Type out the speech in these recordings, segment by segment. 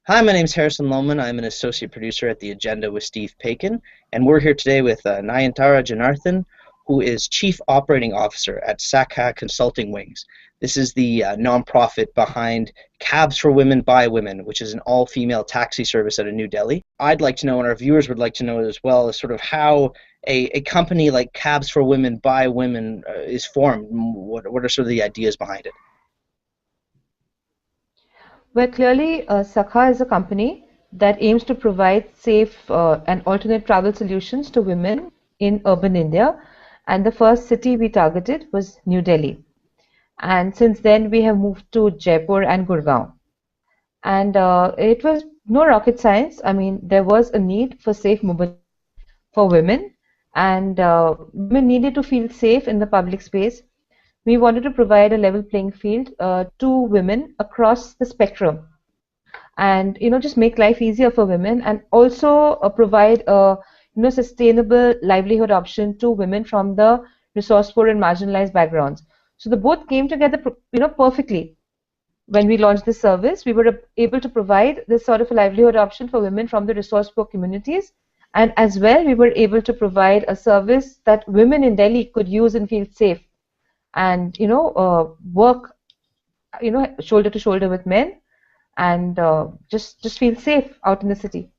Hi, my name is Harrison Lohman. I'm an associate producer at The Agenda with Steve Paikin, and we're here today with Nayantara Janarthan, who is Chief Operating Officer at Sakha Consulting Wings. This is the nonprofit behind Cabs for Women by Women, which is an all-female taxi service out of New Delhi. I'd like to know, and our viewers would like to know as well, is sort of how a company like Cabs for Women by Women is formed. What are sort of the ideas behind it? Well, clearly, Sakha is a company that aims to provide safe and alternate travel solutions to women in urban India. And the first city we targeted was New Delhi. And since then, we have moved to Jaipur and Gurgaon. And it was no rocket science. I mean, there was a need for safe mobility for women, and women needed to feel safe in the public space. We wanted to provide a level playing field to women across the spectrum, and just make life easier for women, and also provide a sustainable livelihood option to women from the resource poor and marginalized backgrounds. So the both came together perfectly. When we launched this service, we were able to provide this sort of a livelihood option for women from the resource poor communities, and as well we were able to provide a service that women in Delhi could use and feel safe, and work shoulder to shoulder with men, and just feel safe out in the city.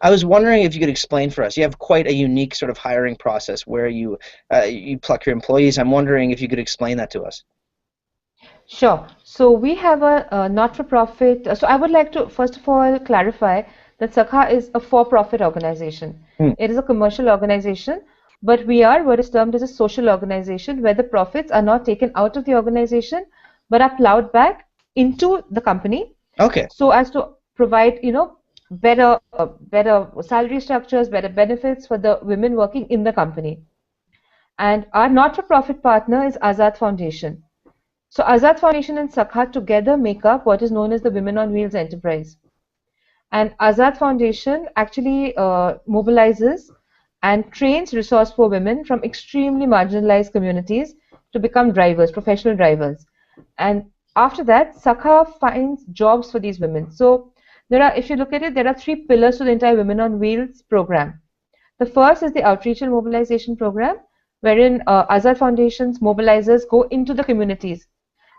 I was wondering if you could explain for us. You have quite a unique sort of hiring process where you pluck your employees. I'm wondering if you could explain that to us. Sure. So we have a not-for-profit. So I would like to first of all clarify that Sakha is a for-profit organization. It is a commercial organization, but we are what is termed as a social organization, where the profits are not taken out of the organization but are plowed back into the company. Okay. So as to provide better salary structures, better benefits for the women working in the company. And our not-for-profit partner is Azad Foundation. So Azad Foundation and Sakha together make up what is known as the Women on Wheels enterprise. And Azad Foundation actually mobilizes and trains resource poor women from extremely marginalized communities to become drivers, professional drivers. And after that, Sakha finds jobs for these women. So if you look at it, there are three pillars to the entire Women on Wheels program. The first is the outreach and mobilization program, wherein Azad Foundation's mobilizers go into the communities.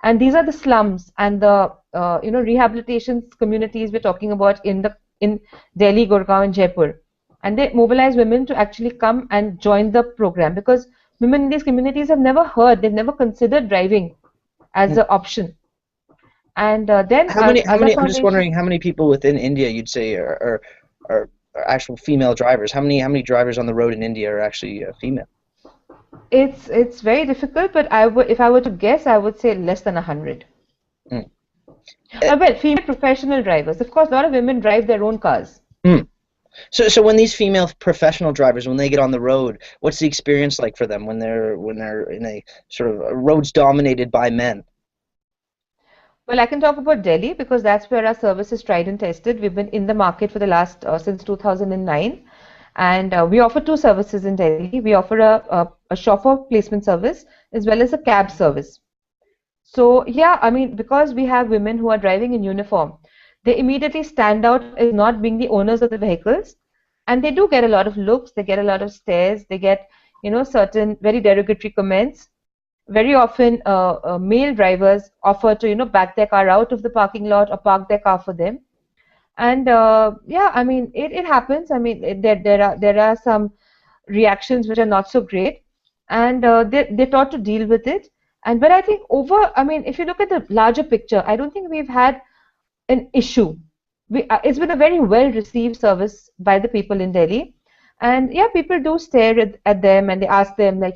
And these are the slums and the rehabilitation communities we're talking about in Delhi, Gurgaon, and Jaipur. And they mobilize women to actually come and join the program, because women in these communities have never heard, they've never considered driving as an option. And then I'm just wondering how many people within India you'd say are actual female drivers. How many drivers on the road in India are actually female? It's very difficult, but if I were to guess, I would say less than 100. Well, female professional drivers. Of course, a lot of women drive their own cars. So when these female professional drivers, when they get on the road, what's the experience like for them when they're in a sort of roads dominated by men? Well, I can talk about Delhi because that's where our service is tried and tested. We've been in the market for the last since 2009. And we offer two services in Delhi. We offer a chauffeur placement service as well as a cab service. So yeah, I mean, because we have women who are driving in uniform, they immediately stand out as not being the owners of the vehicles, and they do get a lot of looks, they get a lot of stares, they get certain very derogatory comments. Very often male drivers offer to back their car out of the parking lot or park their car for them. And yeah, I mean, it happens. I mean, there are some reactions which are not so great, and they're taught to deal with it. But I think I mean, if you look at the larger picture, I don't think we've had an issue. It's been a very well received service by the people in Delhi, and yeah, people do stare at them and they ask them, like,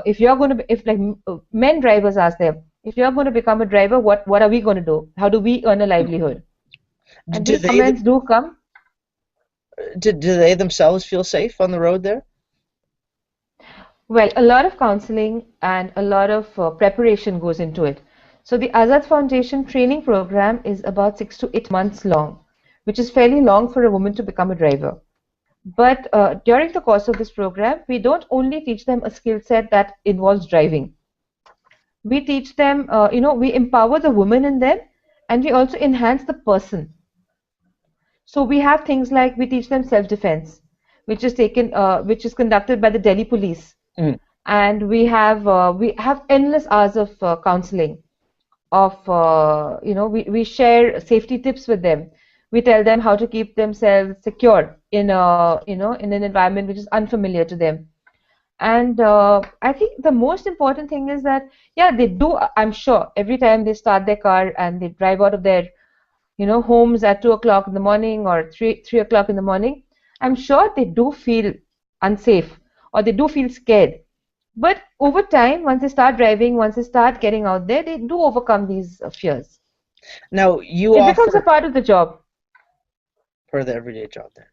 if you're going to, if like men drivers ask them, if you're going to become a driver, what are we going to do? How do we earn a livelihood? And these comments do come. Do they themselves feel safe on the road there? Well, a lot of counseling and a lot of preparation goes into it. So the Azad Foundation training program is about 6 to 8 months long, which is fairly long for a woman to become a driver. But during the course of this program, we don't only teach them a skill set that involves driving. We teach them, we empower the woman in them, and we also enhance the person. So we have things like we teach them self-defense, which is conducted by the Delhi police, Mm. and we have endless hours of counseling. We share safety tips with them. We tell them how to keep themselves secure in an environment which is unfamiliar to them. And I think the most important thing is that, yeah, they do, I'm sure, every time they start their car and they drive out of their, homes at 2 o'clock in the morning or three o'clock in the morning, I'm sure they do feel unsafe or they do feel scared. But over time, once they start driving, once they start getting out there, they do overcome these fears. Now, you It becomes a offer part of the job. for the everyday job there.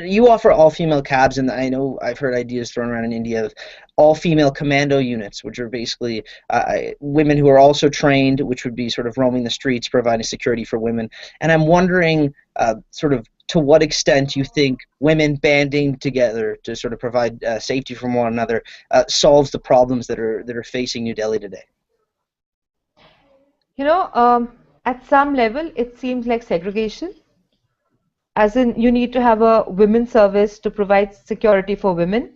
You offer all-female cabs, and I know I've heard ideas thrown around in India of all-female commando units, which are basically women who are also trained, which would be sort of roaming the streets, providing security for women. And I'm wondering, sort of, to what extent you think women banding together to sort of provide safety from one another solves the problems that are facing New Delhi today. You know, at some level, it seems like segregation, as in you need to have a women's service to provide security for women.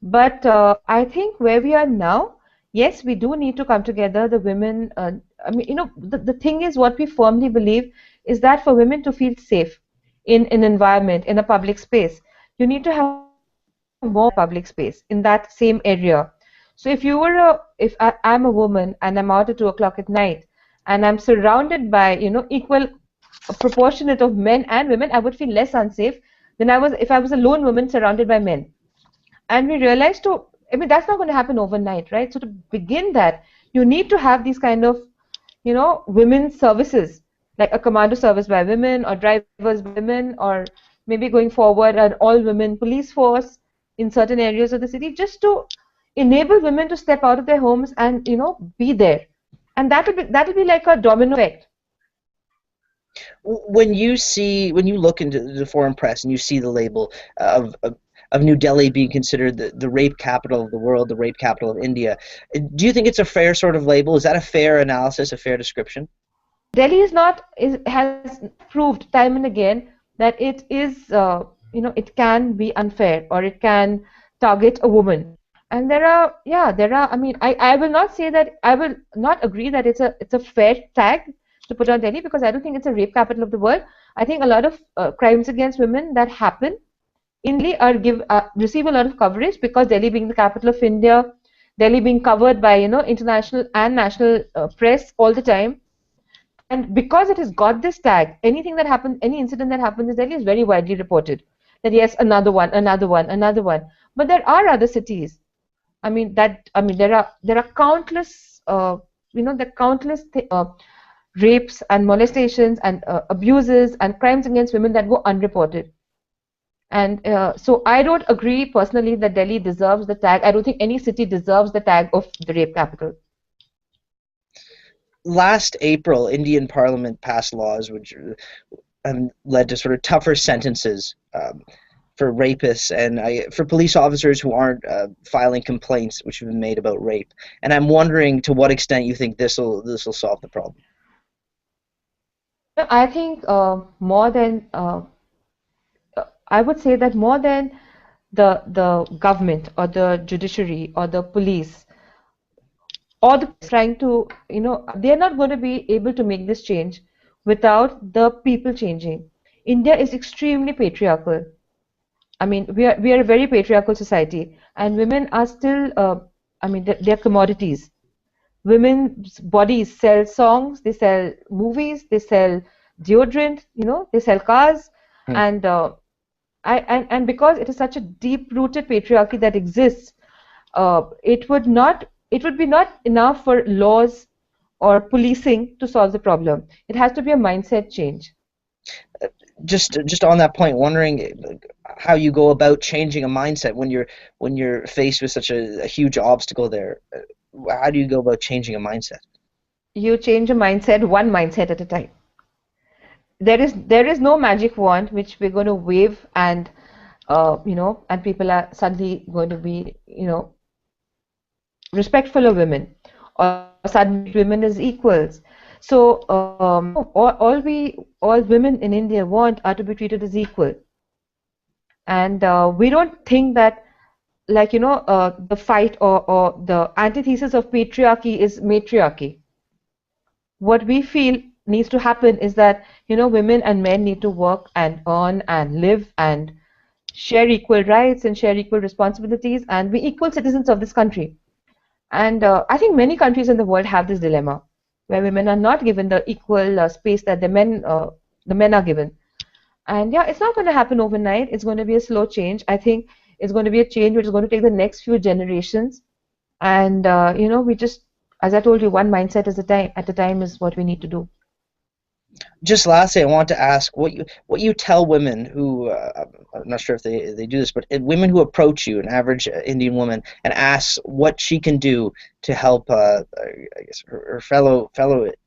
But I think where we are now, yes, we do need to come together. The women, the thing is, what we firmly believe is that for women to feel safe in an environment, in a public space, you need to have more public space in that same area. So if I'm a woman and I'm out at 2 o'clock at night and I'm surrounded by, equal proportionate of men and women, I would feel less unsafe than I was if I was a lone woman surrounded by men. And we realized that's not going to happen overnight, right? So to begin that, you need to have these kind of, women's services, like a commando service by women or drivers by women, or maybe going forward an all-women police force in certain areas of the city, just to enable women to step out of their homes and, be there. And that'll be like a domino effect. When you look into the foreign press and you see the label of New Delhi being considered the rape capital of the world, the rape capital of India, do you think it's a fair sort of label? Is that a fair analysis, a fair description? Delhi has proved time and again that it is, it can be unfair or it can target a woman. And I mean, I will not say that, I will not agree that it's a fair tag to put on Delhi, because I don't think it's a rape capital of the world. I think a lot of crimes against women that happen in Delhi receive a lot of coverage because Delhi being the capital of India, Delhi being covered by international and national press all the time, and because it has got this tag, anything that happens, any incident that happens in Delhi is very widely reported. That yes, another one, another one, another one. But there are other cities. There are countless, rapes and molestations and abuses and crimes against women that go unreported. And so I don't agree personally that Delhi deserves the tag. I don't think any city deserves the tag of the rape capital. Last April, Indian Parliament passed laws which led to sort of tougher sentences for rapists and for police officers who aren't filing complaints which have been made about rape. And I'm wondering to what extent you think this will solve the problem. I think I would say that more than the government or the judiciary or the police or the trying to, they're not going to be able to make this change without the people changing. India is extremely patriarchal. I mean, we are a very patriarchal society, and women are still, they're commodities. Women's bodies sell songs, they sell movies, they sell deodorant, they sell cars, and and because it is such a deep-rooted patriarchy that exists, it would be not enough for laws or policing to solve the problem. It has to be a mindset change. Just on that point, wondering how you go about changing a mindset when you're faced with such a huge obstacle there. How do you go about changing a mindset? You change a mindset, one mindset at a time. There is no magic wand which we're going to wave and and people are suddenly going to be respectful of women or suddenly women as equals. So all women in India want are to be treated as equal, and we don't think that, like, the fight or the antithesis of patriarchy is matriarchy. What we feel needs to happen is that, women and men need to work and earn and live and share equal rights and share equal responsibilities and be equal citizens of this country. And I think many countries in the world have this dilemma where women are not given the equal space that the men are given. And yeah, it's not going to happen overnight. It's going to be a slow change. I think it's going to be a change which is going to take the next few generations. And we just, as I told you, one mindset at a time is what we need to do. Just lastly, I want to ask what you tell women who I'm not sure if they do this, but women who approach you, an average Indian woman, and asks what she can do to help, I guess her fellow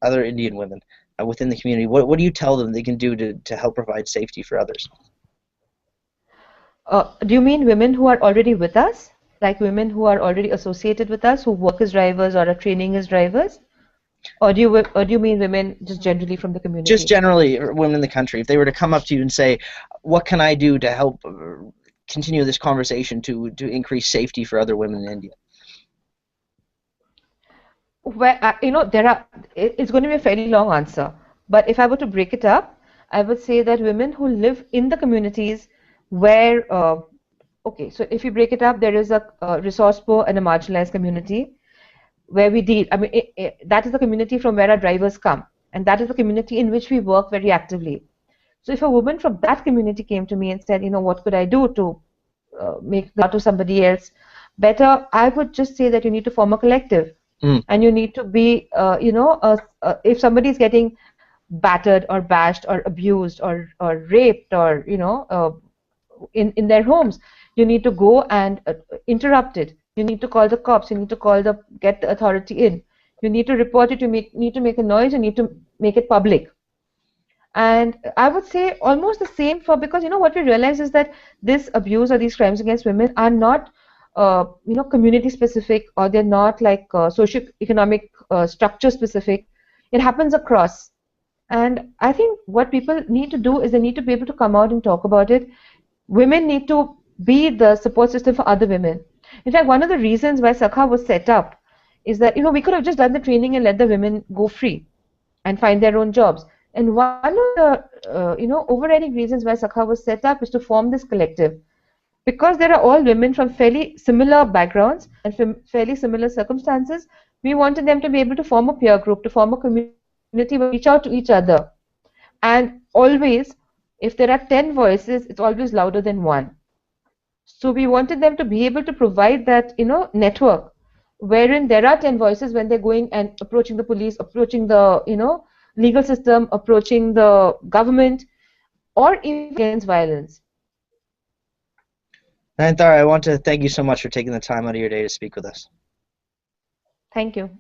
other Indian women within the community. What do you tell them they can do to help provide safety for others? Do you mean women who are already with us, like women who are already associated with us, who work as drivers or are training as drivers? Or do you mean women just generally from the community? Just generally, women in the country. If they were to come up to you and say, "What can I do to help continue this conversation to increase safety for other women in India?" Well, it's going to be a fairly long answer. But if I were to break it up, I would say that women who live in the communities where, okay, so if you break it up, there is a resource poor and a marginalized community where we deal. I mean, that is the community from where our drivers come, and that is the community in which we work very actively. So if a woman from that community came to me and said, what could I do to make the life to somebody else better, I would just say that you need to form a collective, and you need to be, if somebody is getting battered or bashed or abused or raped or in their homes, you need to go and interrupt it. You need to call the cops. You need to get the authority in. You need to report it. You need to make a noise. You need to make it public. And I would say almost the same because what we realize is that this abuse or these crimes against women are not community specific, or they're not like socio-economic structure specific. It happens across. And I think what people need to do is they need to be able to come out and talk about it. Women need to be the support system for other women. In fact, one of the reasons why Sakha was set up is that we could have just done the training and let the women go free and find their own jobs. And one of the overriding reasons why Sakha was set up is to form this collective, because there are all women from fairly similar backgrounds and from fairly similar circumstances. We wanted them to be able to form a peer group, to form a community, reach out to each other, and always, if there are 10 voices, it's always louder than one. So we wanted them to be able to provide that network wherein there are 10 voices when they're going and approaching the police, approaching the legal system, approaching the government, or even against violence. Nayanthara, I want to thank you so much for taking the time out of your day to speak with us. Thank you.